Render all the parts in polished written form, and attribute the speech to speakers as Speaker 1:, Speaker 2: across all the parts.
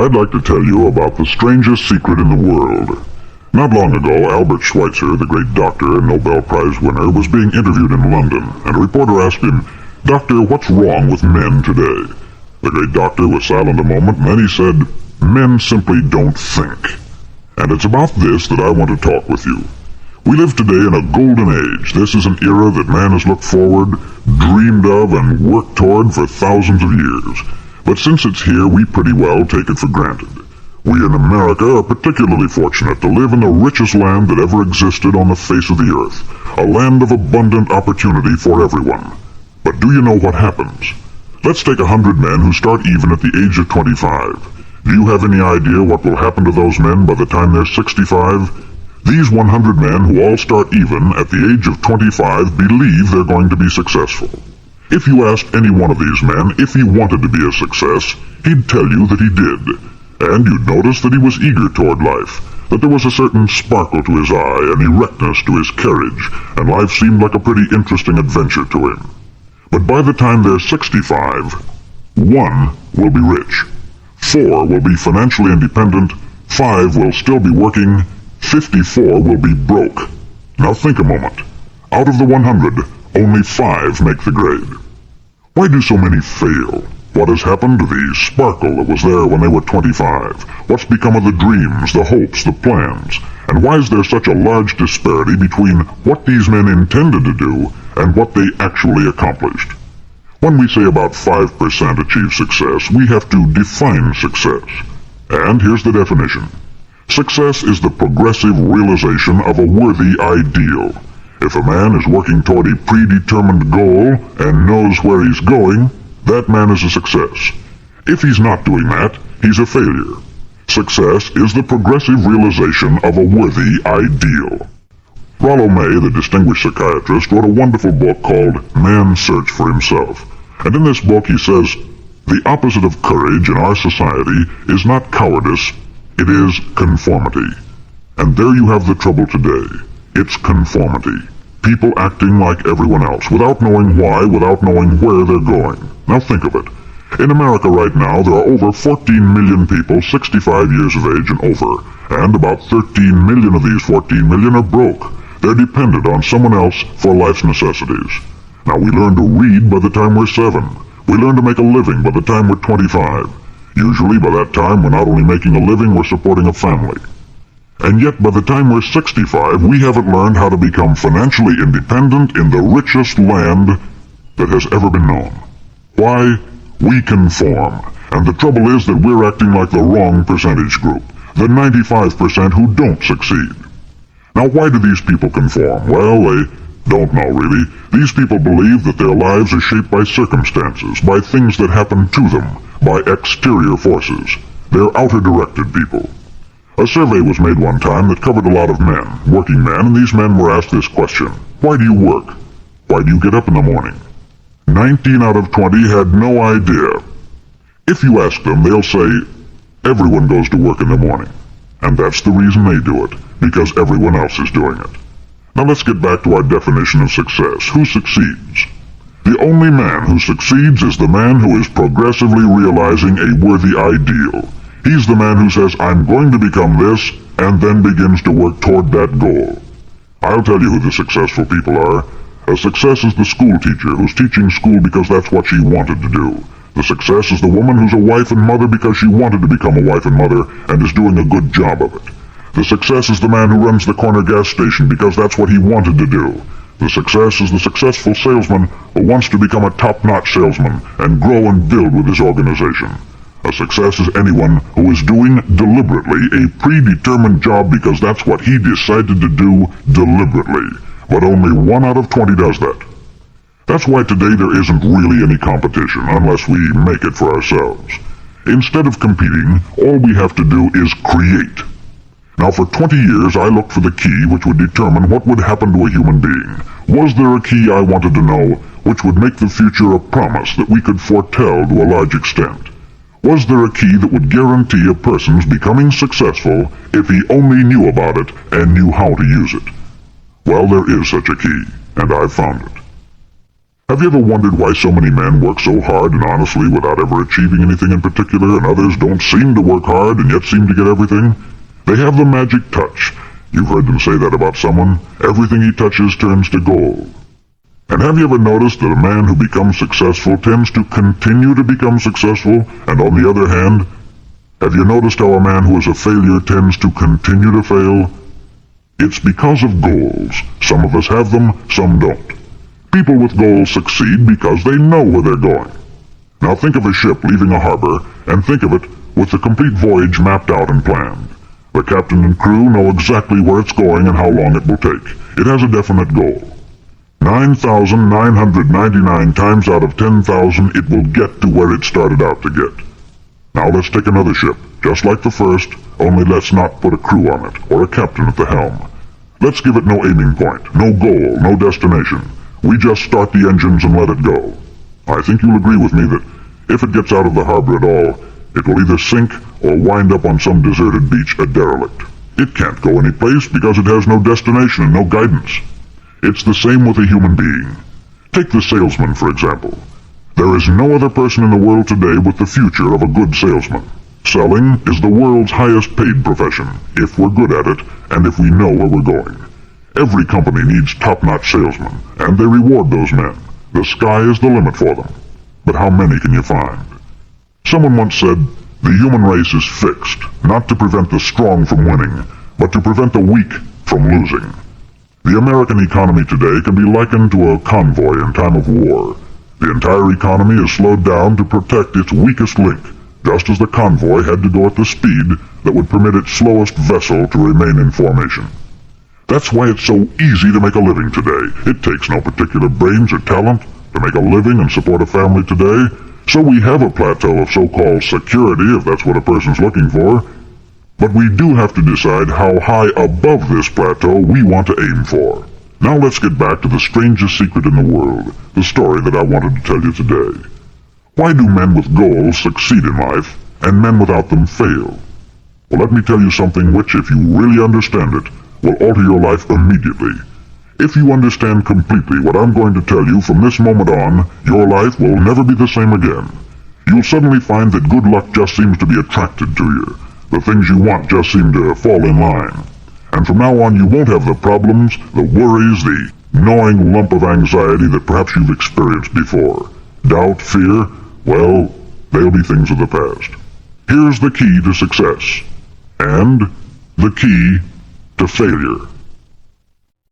Speaker 1: I'd like to tell you about the strangest secret in the world. Not long ago, Albert Schweitzer, the great doctor and Nobel Prize winner, was being interviewed in London, and a reporter asked him, "Doctor, what's wrong with men today?" The great doctor was silent a moment, and then he said, "Men simply don't think." And it's about this that I want to talk with you. We live today in a golden age. This is an era that man has looked forward, dreamed of, and worked toward for thousands of years. But since it's here, we pretty well take it for granted. We in America are particularly fortunate to live in the richest land that ever existed on the face of the earth, a land of abundant opportunity for everyone. But do you know what happens? Let's take 100 men who start even at the age of 25. Do you have any idea what will happen to those men by the time they're 65? These 100 men who all start even at the age of 25 believe they're going to be successful. If you asked any one of these men if he wanted to be a success, he'd tell you that he did. And you'd notice that he was eager toward life, that there was a certain sparkle to his eye, an erectness to his carriage, and life seemed like a pretty interesting adventure to him. But by the time they're 65, 1 will be rich, 4 will be financially independent, 5 will still be working, 54 will be broke. Now think a moment. Out of the 100, only 5 make the grade. Why do so many fail? What has happened to the sparkle that was there when they were 25? What's become of the dreams, the hopes, the plans? And why is there such a large disparity between what these men intended to do and what they actually accomplished? When we say about 5% achieve success, we have to define success. And here's the definition. Success is the progressive realization of a worthy ideal. If a man is working toward a predetermined goal and knows where he's going, that man is a success. If he's not doing that, he's a failure. Success is the progressive realization of a worthy ideal. Rollo May, the distinguished psychiatrist, wrote a wonderful book called Man's Search for Himself. And in this book he says, the opposite of courage in our society is not cowardice, it is conformity. And there you have the trouble today. It's conformity. People acting like everyone else, without knowing why, without knowing where they're going. Now think of it. In America right now, there are over 14 million people 65 years of age and over, and about 13 million of these 14 million are broke. They're dependent on someone else for life's necessities. Now we learn to read by the time we're 7. We learn to make a living by the time we're 25. Usually by that time we're not only making a living, we're supporting a family. And yet by the time we're 65, we haven't learned how to become financially independent in the richest land that has ever been known. Why? We conform. And the trouble is that we're acting like the wrong percentage group, the 95% who don't succeed. Now why do these people conform? Well, they don't know really. These people believe that their lives are shaped by circumstances, by things that happen to them, by exterior forces. They're outer-directed people. A survey was made one time that covered a lot of men, working men, and these men were asked this question. Why do you work? Why do you get up in the morning? 19 out of 20 had no idea. If you ask them, they'll say, everyone goes to work in the morning. And that's the reason they do it, because everyone else is doing it. Now let's get back to our definition of success. Who succeeds? The only man who succeeds is the man who is progressively realizing a worthy ideal. He's the man who says, I'm going to become this, and then begins to work toward that goal. I'll tell you who the successful people are. A success is the school teacher who's teaching school because that's what she wanted to do. The success is the woman who's a wife and mother because she wanted to become a wife and mother and is doing a good job of it. The success is the man who runs the corner gas station because that's what he wanted to do. The success is the successful salesman who wants to become a top-notch salesman and grow and build with his organization. A success is anyone who is doing deliberately a predetermined job because that's what he decided to do deliberately. But only 1 out of 20 does that. That's why today there isn't really any competition unless we make it for ourselves. Instead of competing, all we have to do is create. Now for 20 years I looked for the key which would determine what would happen to a human being. Was there a key I wanted to know which would make the future a promise that we could foretell to a large extent? Was there a key that would guarantee a person's becoming successful if he only knew about it and knew how to use it? Well, there is such a key, and I've found it. Have you ever wondered why so many men work so hard and honestly without ever achieving anything in particular, and others don't seem to work hard and yet seem to get everything? They have the magic touch. You've heard them say that about someone. Everything he touches turns to gold. And have you ever noticed that a man who becomes successful tends to continue to become successful, and on the other hand, have you noticed how a man who is a failure tends to continue to fail? It's because of goals. Some of us have them, some don't. People with goals succeed because they know where they're going. Now think of a ship leaving a harbor, and think of it with the complete voyage mapped out and planned. The captain and crew know exactly where it's going and how long it will take. It has a definite goal. 9,999 times out of 10,000 it will get to where it started out to get. Now let's take another ship, just like the first, only let's not put a crew on it, or a captain at the helm. Let's give it no aiming point, no goal, no destination. We just start the engines and let it go. I think you'll agree with me that if it gets out of the harbor at all, it will either sink or wind up on some deserted beach a derelict. It can't go any place because it has no destination and no guidance. It's the same with a human being. Take the salesman, for example. There is no other person in the world today with the future of a good salesman. Selling is the world's highest paid profession, if we're good at it and if we know where we're going. Every company needs top-notch salesmen, and they reward those men. The sky is the limit for them. But how many can you find? Someone once said, the human race is fixed, not to prevent the strong from winning, but to prevent the weak from losing. The American economy today can be likened to a convoy in time of war. The entire economy is slowed down to protect its weakest link, just as the convoy had to go at the speed that would permit its slowest vessel to remain in formation. That's why it's so easy to make a living today. It takes no particular brains or talent to make a living and support a family today, so we have a plateau of so-called security, if that's what a person's looking for. But we do have to decide how high above this plateau we want to aim for. Now let's get back to the strangest secret in the world, the story that I wanted to tell you today. Why do men with goals succeed in life, and men without them fail? Well, let me tell you something which, if you really understand it, will alter your life immediately. If you understand completely what I'm going to tell you from this moment on, your life will never be the same again. You'll suddenly find that good luck just seems to be attracted to you. The things you want just seem to fall in line. And from now on you won't have the problems, the worries, the gnawing lump of anxiety that perhaps you've experienced before. Doubt, fear, well, they'll be things of the past. Here's the key to success. And the key to failure.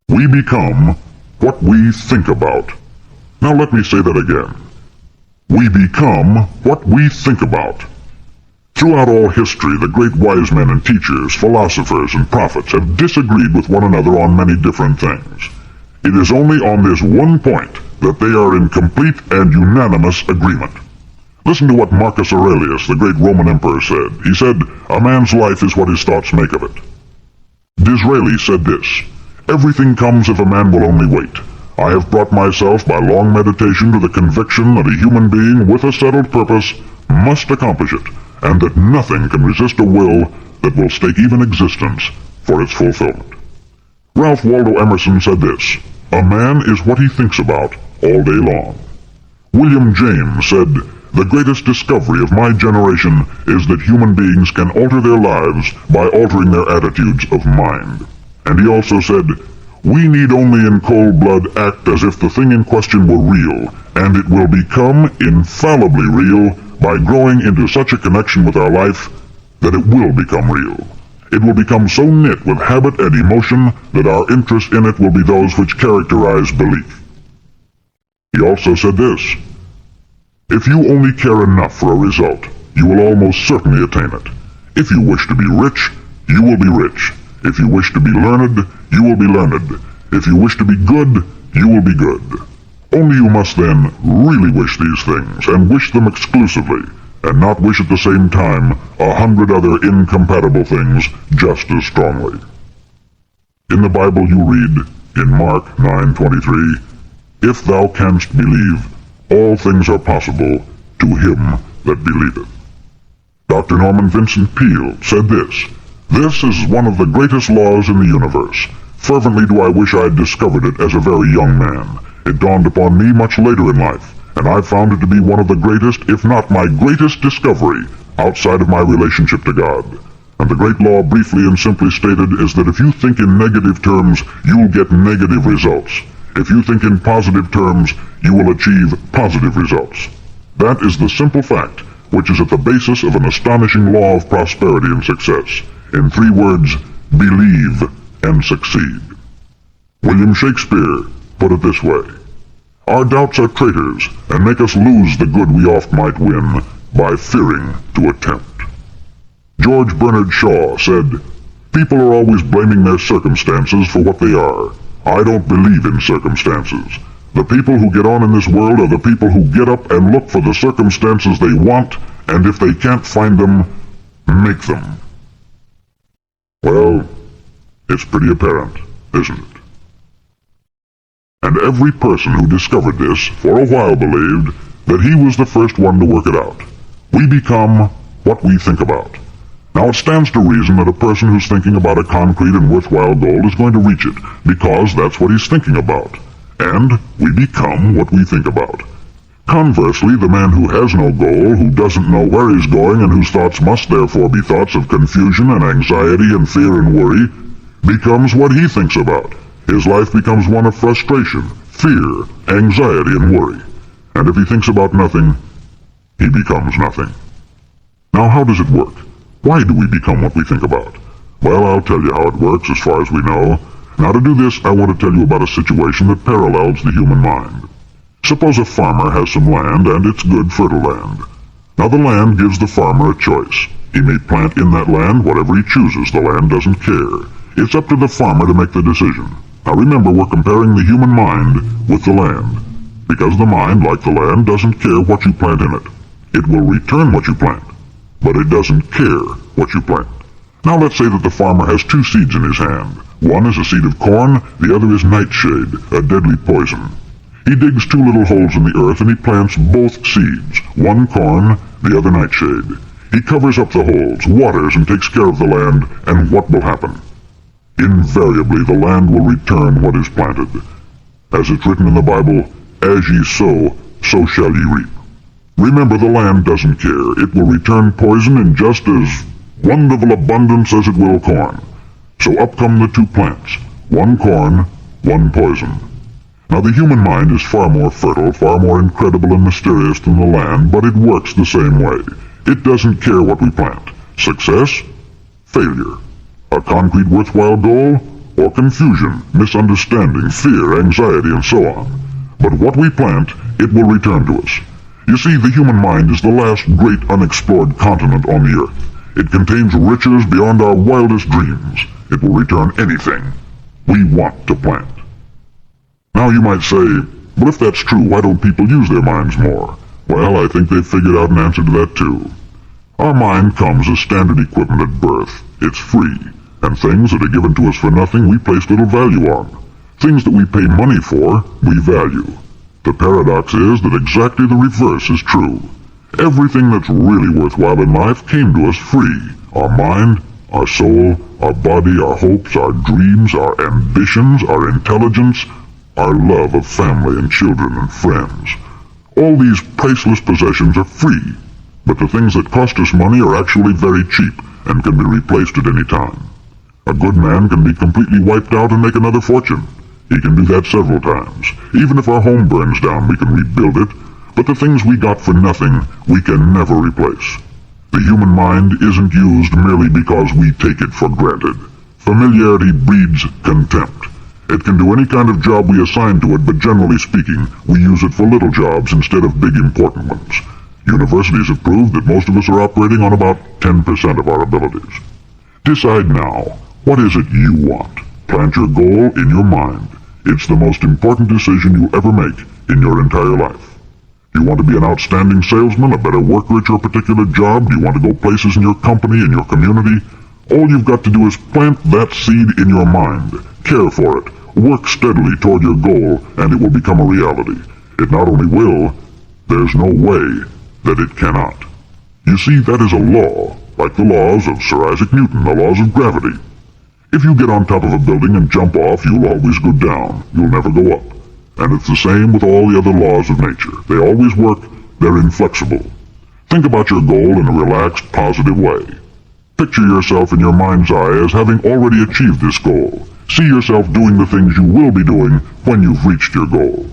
Speaker 1: We become what we think about. Now let me say that again. We become what we think about. Throughout all history, the great wise men and teachers, philosophers and prophets have disagreed with one another on many different things. It is only on this one point that they are in complete and unanimous agreement. Listen to what Marcus Aurelius, the great Roman emperor, said. He said, "A man's life is what his thoughts make of it." Disraeli said this, "Everything comes if a man will only wait. I have brought myself by long meditation to the conviction that a human being with a settled purpose must accomplish it, and that nothing can resist a will that will stake even existence for its fulfillment." Ralph Waldo Emerson said this, "A man is what he thinks about all day long." William James said, "The greatest discovery of my generation is that human beings can alter their lives by altering their attitudes of mind." And he also said, "We need only in cold blood act as if the thing in question were real, and it will become infallibly real by growing into such a connection with our life that it will become real. It will become so knit with habit and emotion that our interest in it will be those which characterize belief." He also said this, "If you only care enough for a result, you will almost certainly attain it. If you wish to be rich, you will be rich. If you wish to be learned, you will be learned. If you wish to be good, you will be good. Only you must then really wish these things, and wish them exclusively, and not wish at the same time 100 other incompatible things just as strongly." In the Bible you read, in Mark 9:23, "If thou canst believe, all things are possible to him that believeth." Dr. Norman Vincent Peale said this, "This is one of the greatest laws in the universe. Fervently do I wish I had discovered it as a very young man. It dawned upon me much later in life, and I found it to be one of the greatest, if not my greatest discovery, outside of my relationship to God. And the great law, briefly and simply stated, is that if you think in negative terms, you'll get negative results. If you think in positive terms, you will achieve positive results. That is the simple fact, which is at the basis of an astonishing law of prosperity and success. In 3 words, believe and succeed. William Shakespeare put it this way: our doubts are traitors, and make us lose the good we oft might win by fearing to attempt. George Bernard Shaw said, people are always blaming their circumstances for what they are. I don't believe in circumstances. The people who get on in this world are the people who get up and look for the circumstances they want, and if they can't find them, make them. Well, it's pretty apparent, isn't it? And every person who discovered this for a while believed that he was the first one to work it out. We become what we think about. Now it stands to reason that a person who's thinking about a concrete and worthwhile goal is going to reach it, because that's what he's thinking about. And we become what we think about. Conversely, the man who has no goal, who doesn't know where he's going, and whose thoughts must therefore be thoughts of confusion and anxiety and fear and worry, becomes what he thinks about. His life becomes one of frustration, fear, anxiety, and worry. And if he thinks about nothing, he becomes nothing. Now how does it work? Why do we become what we think about? Well, I'll tell you how it works as far as we know. Now to do this, I want to tell you about a situation that parallels the human mind. Suppose a farmer has some land, and it's good, fertile land. Now the land gives the farmer a choice. He may plant in that land whatever he chooses. The land doesn't care. It's up to the farmer to make the decision. Now remember, we're comparing the human mind with the land, because the mind, like the land, doesn't care what you plant in it. It will return what you plant, but it doesn't care what you plant. Now let's say that the farmer has 2 seeds in his hand. One is a seed of corn, the other is nightshade, a deadly poison. He digs 2 little holes in the earth and he plants both seeds, one corn, the other nightshade. He covers up the holes, waters, and takes care of the land, and what will happen? Invariably the land will return what is planted. As it's written in the Bible, as ye sow, so shall ye reap. Remember, the land doesn't care. It will return poison in just as wonderful abundance as it will corn. So up come the 2 plants, one corn, one poison. Now the human mind is far more fertile, far more incredible and mysterious than the land, but it works the same way. It doesn't care what we plant. Success, failure. A concrete worthwhile goal, or confusion, misunderstanding, fear, anxiety, and so on. But what we plant, it will return to us. You see, the human mind is the last great unexplored continent on the earth. It contains riches beyond our wildest dreams. It will return anything we want to plant. Now you might say, well, if that's true, why don't people use their minds more? Well, I think they've figured out an answer to that too. Our mind comes as standard equipment at birth. It's free, and things that are given to us for nothing we place little value on. Things that we pay money for, we value. The paradox is that exactly the reverse is true. Everything that's really worthwhile in life came to us free. Our mind, our soul, our body, our hopes, our dreams, our ambitions, our intelligence, our love of family and children and friends. All these priceless possessions are free, but the things that cost us money are actually very cheap and can be replaced at any time. A good man can be completely wiped out and make another fortune. He can do that several times. Even if our home burns down, we can rebuild it, but the things we got for nothing, we can never replace. The human mind isn't used merely because we take it for granted. Familiarity breeds contempt. It can do any kind of job we assign to it, but generally speaking, we use it for little jobs instead of big important ones. Universities have proved that most of us are operating on about 10% of our abilities. Decide now, what is it you want? Plant your goal in your mind. It's the most important decision you'll ever make in your entire life. Do you want to be an outstanding salesman, a better worker at your particular job? Do you want to go places in your company, in your community? All you've got to do is plant that seed in your mind. Care for it. Work steadily toward your goal, and it will become a reality. It not only will, there's no way that it cannot. You see, that is a law, like the laws of Sir Isaac Newton, the laws of gravity. If you get on top of a building and jump off, you'll always go down. You'll never go up. And it's the same with all the other laws of nature. They always work. They're inflexible. Think about your goal in a relaxed, positive way. Picture yourself in your mind's eye as having already achieved this goal. See yourself doing the things you will be doing when you've reached your goal.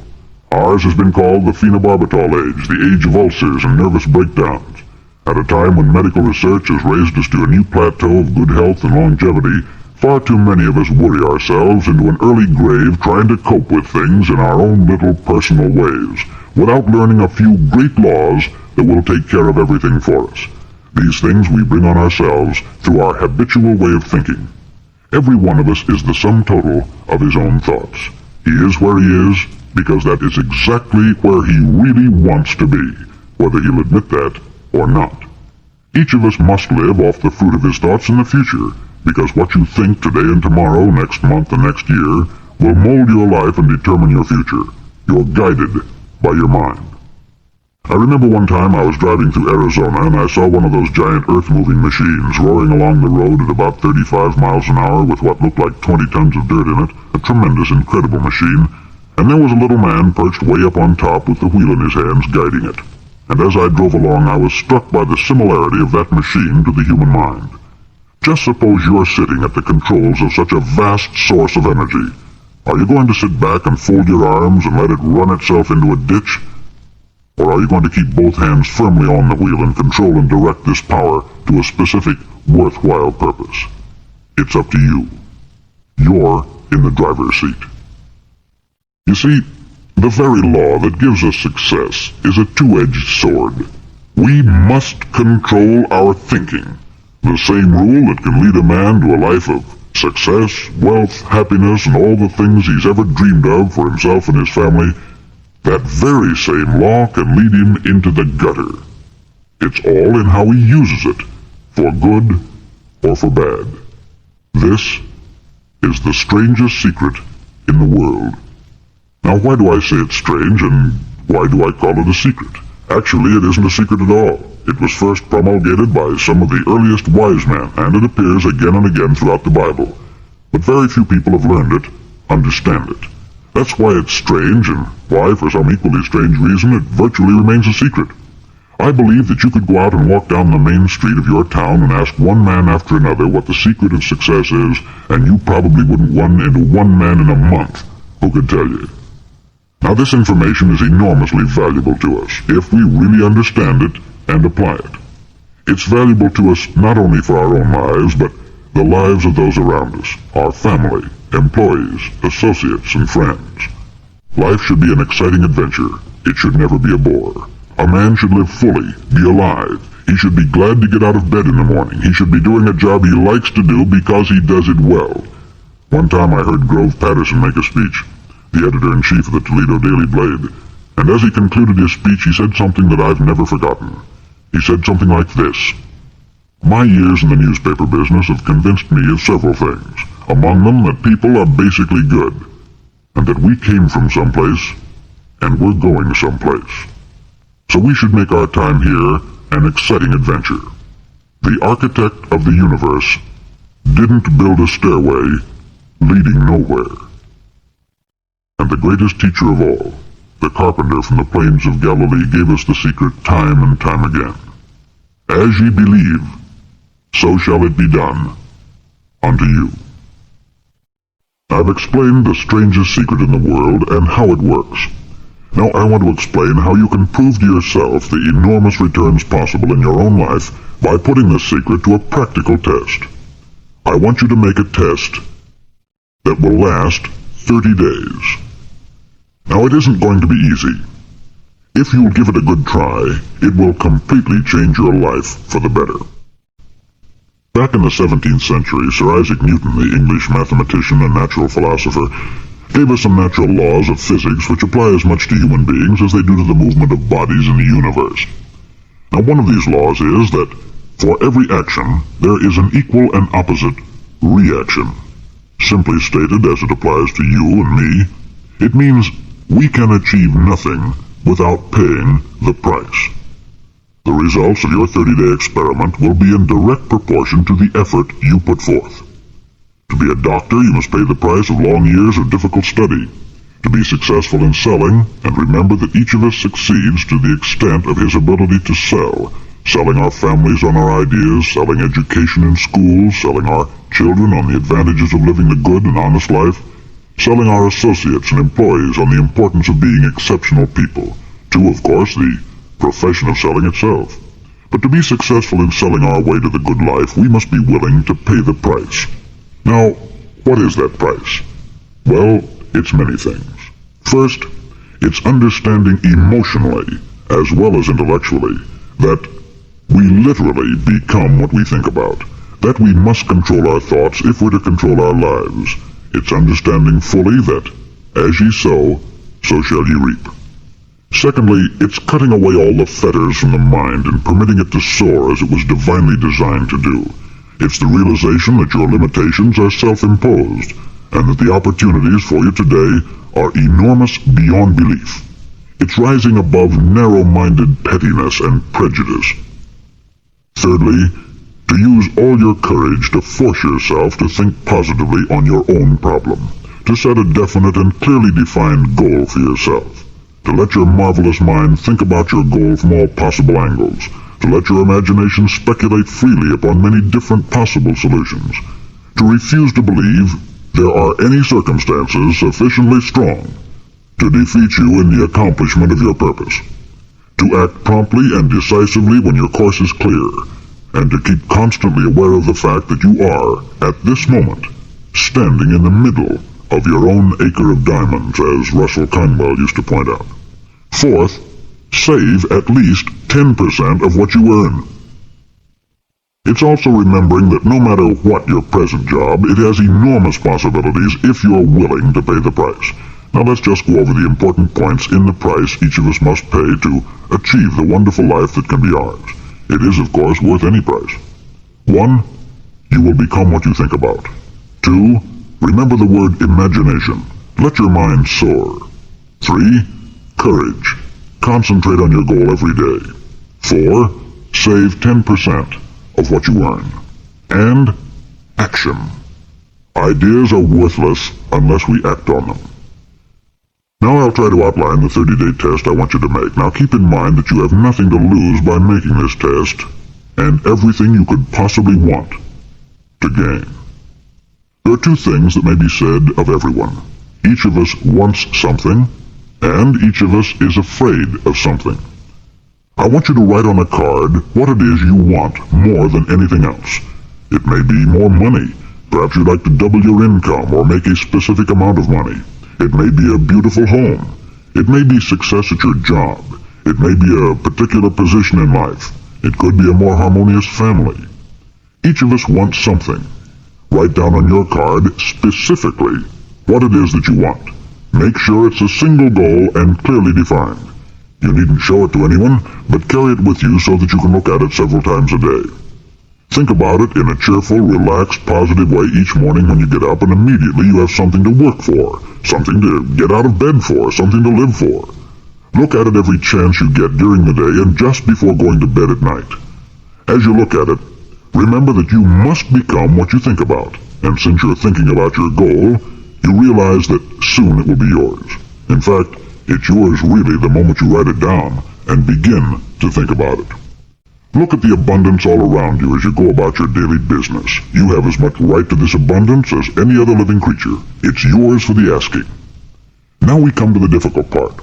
Speaker 1: Ours has been called the phenobarbital age, the age of ulcers and nervous breakdowns. At a time when medical research has raised us to a new plateau of good health and longevity, far too many of us worry ourselves into an early grave trying to cope with things in our own little personal ways, without learning a few great laws that will take care of everything for us. These things we bring on ourselves through our habitual way of thinking. Every one of us is the sum total of his own thoughts. He is where he is because that is exactly where he really wants to be, whether he'll admit that or not. Each of us must live off the fruit of his thoughts in the future, because what you think today and tomorrow, next month and next year, will mold your life and determine your future. You're guided by your mind. I remember one time I was driving through Arizona and I saw one of those giant earth-moving machines roaring along the road at about 35 miles an hour with what looked like 20 tons of dirt in it, a tremendous, incredible machine, and there was a little man perched way up on top with the wheel in his hands guiding it. And as I drove along, I was struck by the similarity of that machine to the human mind. Just suppose you're sitting at the controls of such a vast source of energy. Are you going to sit back and fold your arms and let it run itself into a ditch? Or are you going to keep both hands firmly on the wheel and control and direct this power to a specific, worthwhile purpose? It's up to you. You're in the driver's seat. You see, the very law that gives us success is a two-edged sword. We must control our thinking. The same rule that can lead a man to a life of success, wealth, happiness, and all the things he's ever dreamed of for himself and his family, that very same law can lead him into the gutter. It's all in how he uses it, for good or for bad. This is the strangest secret in the world. Now, why do I say it's strange, and why do I call it a secret? Actually, it isn't a secret at all. It was first promulgated by some of the earliest wise men, and it appears again and again throughout the Bible. But very few people have learned it, understand it. That's why it's strange, and why, for some equally strange reason, it virtually remains a secret. I believe that you could go out and walk down the main street of your town and ask one man after another what the secret of success is, and you probably wouldn't run into one man in a month who could tell you. Now, this information is enormously valuable to us, if we really understand it and apply it. It's valuable to us not only for our own lives, but the lives of those around us, our family, employees, associates, and friends. Life should be an exciting adventure. It should never be a bore. A man should live fully, be alive. He should be glad to get out of bed in the morning. He should be doing a job he likes to do because he does it well. One time I heard Grove Patterson make a speech, the editor-in-chief of the Toledo Daily Blade, and as he concluded his speech, he said something that I've never forgotten. He said something like this: "My years in the newspaper business have convinced me of several things, among them that people are basically good, and that we came from someplace, and we're going someplace. So we should make our time here an exciting adventure. The architect of the universe didn't build a stairway leading nowhere. And the greatest teacher of all, the carpenter from the plains of Galilee, gave us the secret time and time again. As ye believe, so shall it be done unto you." I've explained the strangest secret in the world and how it works. Now I want to explain how you can prove to yourself the enormous returns possible in your own life by putting this secret to a practical test. I want you to make a test that will last 30 days. Now, it isn't going to be easy. If you'll give it a good try, it will completely change your life for the better. Back in the 17th century, Sir Isaac Newton, the English mathematician and natural philosopher, gave us some natural laws of physics which apply as much to human beings as they do to the movement of bodies in the universe. Now, one of these laws is that for every action, there is an equal and opposite reaction. Simply stated, as it applies to you and me, it means we can achieve nothing without paying the price. The results of your 30-day experiment will be in direct proportion to the effort you put forth. To be a doctor, you must pay the price of long years of difficult study. To be successful in selling, and remember that each of us succeeds to the extent of his ability to sell, selling our families on our ideas, selling education in schools, selling our children on the advantages of living a good and honest life, selling our associates and employees on the importance of being exceptional people, to, of course, the profession of selling itself. But to be successful in selling our way to the good life, we must be willing to pay the price. Now, what is that price? Well, it's many things. First, it's understanding emotionally, as well as intellectually, that we literally become what we think about, that we must control our thoughts if we're to control our lives. It's understanding fully that, as ye sow, so shall ye reap. Secondly, it's cutting away all the fetters from the mind and permitting it to soar as it was divinely designed to do. It's the realization that your limitations are self-imposed, and that the opportunities for you today are enormous beyond belief. It's rising above narrow-minded pettiness and prejudice. Thirdly, to use all your courage to force yourself to think positively on your own problem, to set a definite and clearly defined goal for yourself, to let your marvelous mind think about your goal from all possible angles, to let your imagination speculate freely upon many different possible solutions, to refuse to believe there are any circumstances sufficiently strong to defeat you in the accomplishment of your purpose, to act promptly and decisively when your course is clear, and to keep constantly aware of the fact that you are, at this moment, standing in the middle of your own acre of diamonds, as Russell Conwell used to point out. Fourth, save at least 10% of what you earn. It's also remembering that no matter what your present job, it has enormous possibilities if you are willing to pay the price. Now let's just go over the important points in the price each of us must pay to achieve the wonderful life that can be ours. It is, of course, worth any price. 1. You will become what you think about. 2. Remember the word imagination. Let your mind soar. 3. Courage. Concentrate on your goal every day. 4. Save 10% of what you earn. And action. Ideas are worthless unless we act on them. Now I'll try to outline the 30-day test I want you to make. Now keep in mind that you have nothing to lose by making this test, and everything you could possibly want to gain. There are two things that may be said of everyone. Each of us wants something, and each of us is afraid of something. I want you to write on a card what it is you want more than anything else. It may be more money. Perhaps you'd like to double your income or make a specific amount of money. It may be a beautiful home. It may be success at your job. It may be a particular position in life. It could be a more harmonious family. Each of us wants something. Write down on your card specifically what it is that you want. Make sure it's a single goal and clearly defined. You needn't show it to anyone, but carry it with you so that you can look at it several times a day. Think about it in a cheerful, relaxed, positive way each morning when you get up, and immediately you have something to work for, something to get out of bed for, something to live for. Look at it every chance you get during the day and just before going to bed at night. As you look at it, remember that you must become what you think about, and since you're thinking about your goal, you realize that soon it will be yours. In fact, it's yours really the moment you write it down and begin to think about it. Look at the abundance all around you as you go about your daily business. You have as much right to this abundance as any other living creature. It's yours for the asking. Now we come to the difficult part.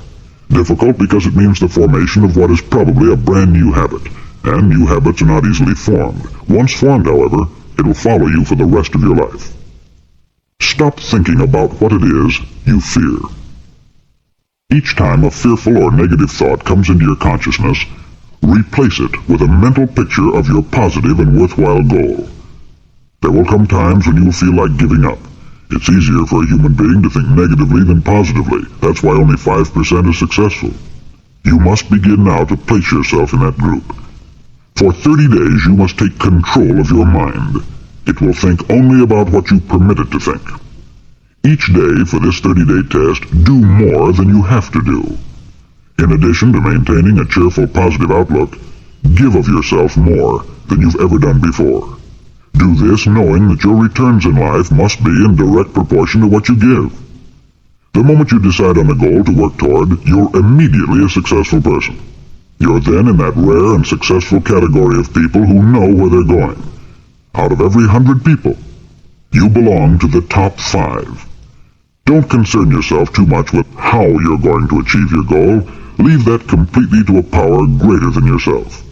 Speaker 1: Difficult because it means the formation of what is probably a brand new habit, and new habits are not easily formed. Once formed, however, it will follow you for the rest of your life. Stop thinking about what it is you fear. Each time a fearful or negative thought comes into your consciousness, replace it with a mental picture of your positive and worthwhile goal. There will come times when you will feel like giving up. It's easier for a human being to think negatively than positively. That's why only 5% is successful. You must begin now to place yourself in that group. For 30 days you must take control of your mind. It will think only about what you permit it to think. Each day for this 30-day test, do more than you have to do. In addition to maintaining a cheerful, positive outlook, give of yourself more than you've ever done before. Do this knowing that your returns in life must be in direct proportion to what you give. The moment you decide on a goal to work toward, you're immediately a successful person. You're then in that rare and successful category of people who know where they're going. Out of every 100 people, you belong to the top 5. Don't concern yourself too much with how you're going to achieve your goal. Leave that completely to a power greater than yourself.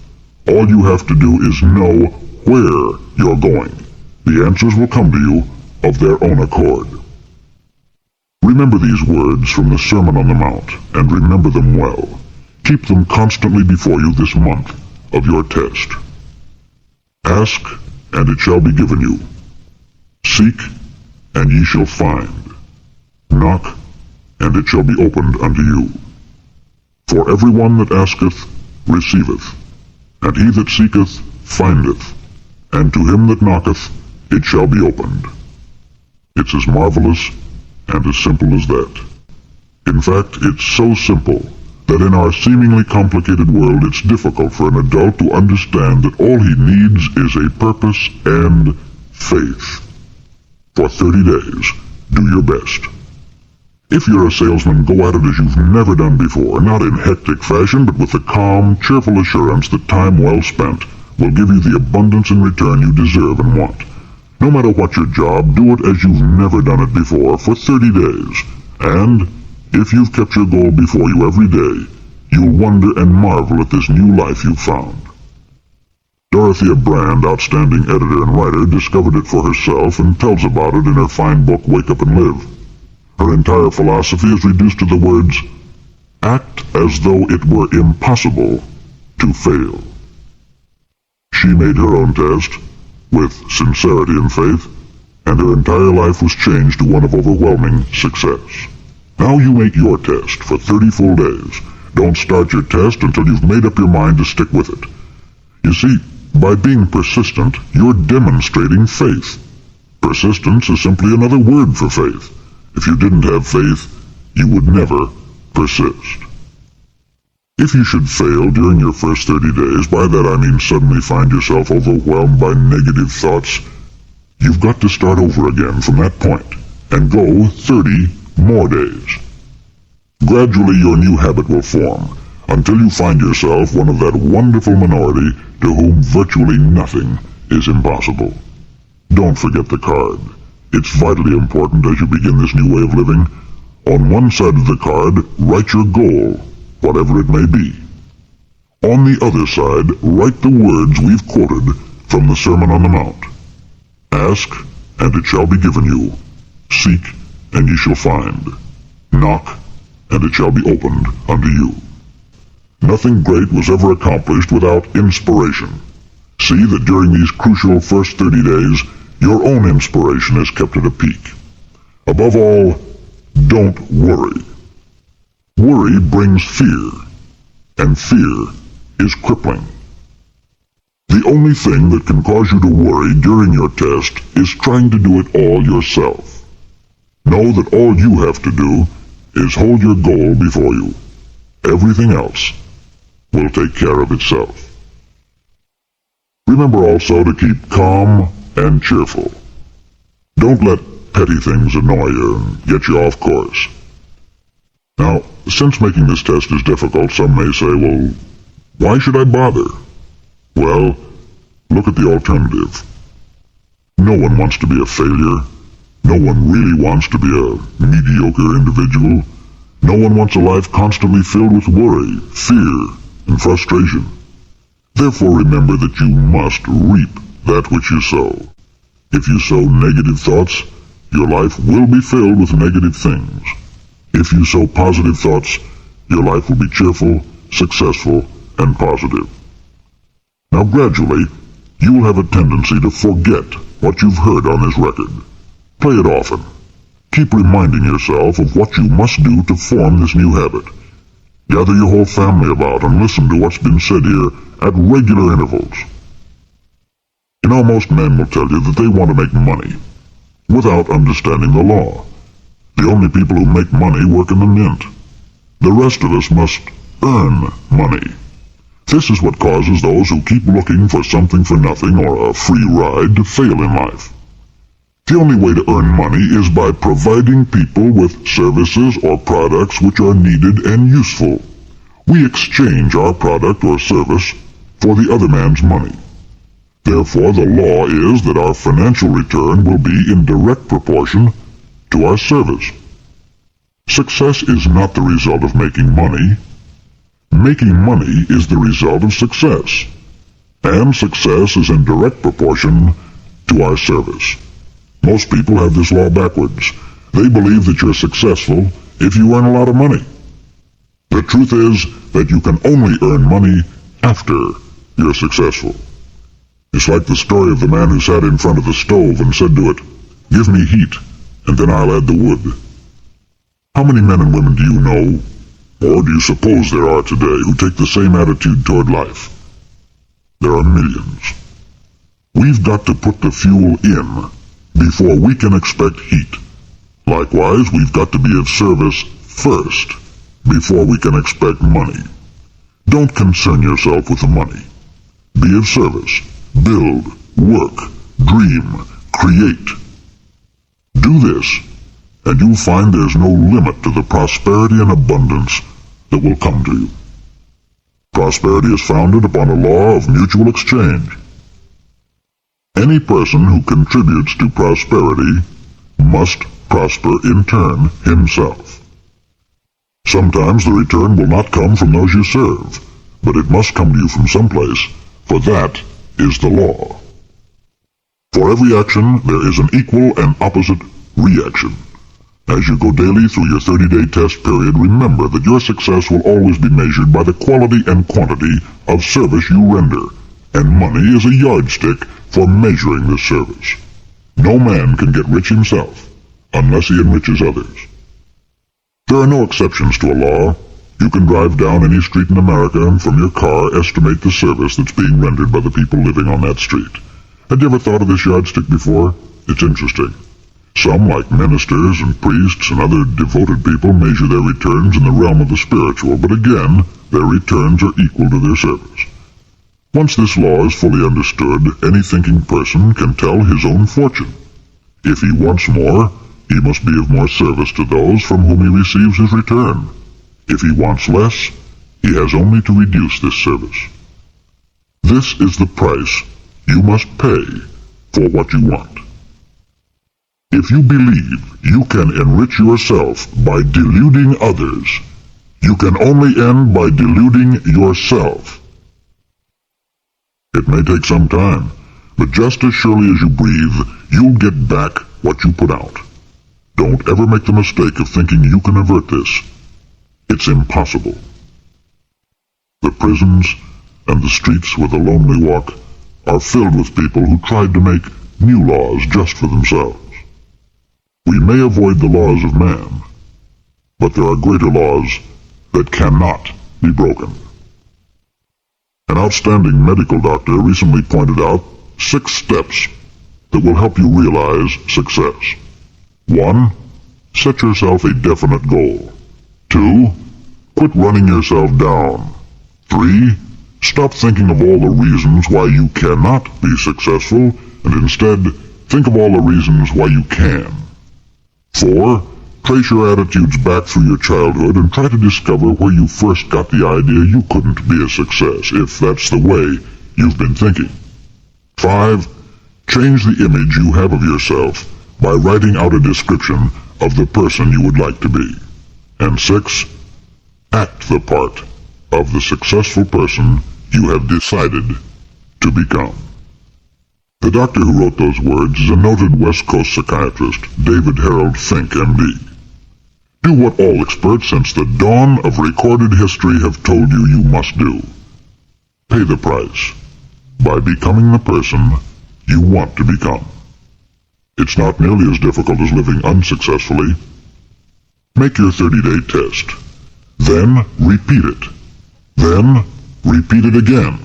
Speaker 1: All you have to do is know where you're going. The answers will come to you of their own accord. Remember these words from the Sermon on the Mount, and remember them well. Keep them constantly before you this month of your test. Ask, and it shall be given you. Seek, and ye shall find. Knock, and it shall be opened unto you. For every one that asketh receiveth, and he that seeketh findeth, and to him that knocketh it shall be opened. It's as marvelous and as simple as that. In fact, it's so simple that in our seemingly complicated world it's difficult for an adult to understand that all he needs is a purpose and faith. For 30 days, do your best. If you're a salesman, go at it as you've never done before, not in hectic fashion, but with the calm, cheerful assurance that time well spent will give you the abundance in return you deserve and want. No matter what your job, do it as you've never done it before for 30 days. And if you've kept your goal before you every day, you'll wonder and marvel at this new life you've found. Dorothea Brand, outstanding editor and writer, discovered it for herself and tells about it in her fine book, Wake Up and Live. Her entire philosophy is reduced to the words, act as though it were impossible to fail. She made her own test, with sincerity and faith, and her entire life was changed to one of overwhelming success. Now you make your test for 30 full days. Don't start your test until you've made up your mind to stick with it. You see, by being persistent, you're demonstrating faith. Persistence is simply another word for faith. If you didn't have faith, you would never persist. If you should fail during your first 30 days, by that I mean suddenly find yourself overwhelmed by negative thoughts, you've got to start over again from that point and go 30 more days. Gradually your new habit will form until you find yourself one of that wonderful minority to whom virtually nothing is impossible. Don't forget the card. It's vitally important as you begin this new way of living. On one side of the card, write your goal, whatever it may be. On the other side, write the words we've quoted from the Sermon on the Mount. Ask, and it shall be given you. Seek, and ye shall find. Knock, and it shall be opened unto you. Nothing great was ever accomplished without inspiration. See that during these crucial first 30 days, your own inspiration is kept at a peak. Above all, don't worry. Worry brings fear, and fear is crippling. The only thing that can cause you to worry during your test is trying to do it all yourself. Know that all you have to do is hold your goal before you. Everything else will take care of itself. Remember also to keep calm and cheerful. Don't let petty things annoy you and get you off course. Now, since making this test is difficult, some may say, well, why should I bother? Well, look at the alternative. No one wants to be a failure. No one really wants to be a mediocre individual. No one wants a life constantly filled with worry, fear, and frustration. Therefore remember that you must reap that which you sow. If you sow negative thoughts, your life will be filled with negative things. If you sow positive thoughts, your life will be cheerful, successful, and positive. Now gradually, you will have a tendency to forget what you've heard on this record. Play it often. Keep reminding yourself of what you must do to form this new habit. Gather your whole family about and listen to what's been said here at regular intervals. You know, most men will tell you that they want to make money without understanding the law. The only people who make money work in the mint. The rest of us must earn money. This is what causes those who keep looking for something for nothing or a free ride to fail in life. The only way to earn money is by providing people with services or products which are needed and useful. We exchange our product or service for the other man's money. Therefore, the law is that our financial return will be in direct proportion to our service. Success is not the result of making money. Making money is the result of success. And success is in direct proportion to our service. Most people have this law backwards. They believe that you're successful if you earn a lot of money. The truth is that you can only earn money after you're successful. It's like the story of the man who sat in front of the stove and said to it, "Give me heat, and then I'll add the wood." How many men and women do you know, or do you suppose there are today, who take the same attitude toward life? There are millions. We've got to put the fuel in before we can expect heat. Likewise, we've got to be of service first before we can expect money. Don't concern yourself with the money. Be of service. Build, work, dream, create. Do this, and you'll find there's no limit to the prosperity and abundance that will come to you. Prosperity is founded upon a law of mutual exchange. Any person who contributes to prosperity must prosper in turn himself. Sometimes the return will not come from those you serve, but it must come to you from someplace, for that is the law. For every action, there is an equal and opposite reaction. As you go daily through your 30-day test period, remember that your success will always be measured by the quality and quantity of service you render, and money is a yardstick for measuring this service. No man can get rich himself unless he enriches others. There are no exceptions to a law. You can drive down any street in America and from your car estimate the service that's being rendered by the people living on that street. Had you ever thought of this yardstick before? It's interesting. Some, like ministers and priests and other devoted people, measure their returns in the realm of the spiritual, but again, their returns are equal to their service. Once this law is fully understood, any thinking person can tell his own fortune. If he wants more, he must be of more service to those from whom he receives his return. If he wants less, he has only to reduce this service. This is the price you must pay for what you want. If you believe you can enrich yourself by deluding others, you can only end by deluding yourself. It may take some time, but just as surely as you breathe, you'll get back what you put out. Don't ever make the mistake of thinking you can avert this. It's impossible. The prisons and the streets where the lonely walk are filled with people who tried to make new laws just for themselves. We may avoid the laws of man, but there are greater laws that cannot be broken. An outstanding medical doctor recently pointed out 6 steps that will help you realize success. 1. Set yourself a definite goal. 2. Quit running yourself down. 3. Stop thinking of all the reasons why you cannot be successful, and instead think of all the reasons why you can. 4. Trace your attitudes back through your childhood and try to discover where you first got the idea you couldn't be a success, if that's the way you've been thinking. 5. Change the image you have of yourself by writing out a description of the person you would like to be. And 6. Act the part of the successful person you have decided to become. The doctor who wrote those words is a noted West Coast psychiatrist, David Harold Fink, M.D. Do what all experts since the dawn of recorded history have told you you must do. Pay the price by becoming the person you want to become. It's not nearly as difficult as living unsuccessfully. Make your 30-day test. Then repeat it. Then repeat it again.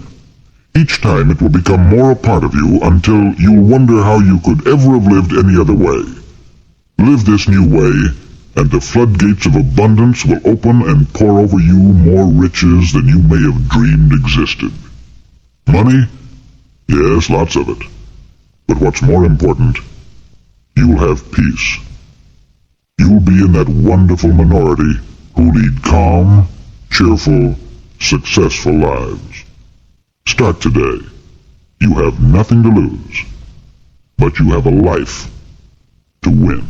Speaker 1: Each time it will become more a part of you until you'll wonder how you could ever have lived any other way. Live this new way, and the floodgates of abundance will open and pour over you more riches than you may have dreamed existed. Money? Yes, lots of it. But what's more important, You'll have peace. You'll be in that wonderful minority who lead calm, cheerful, successful lives. Start today. You have nothing to lose, but you have a life to win.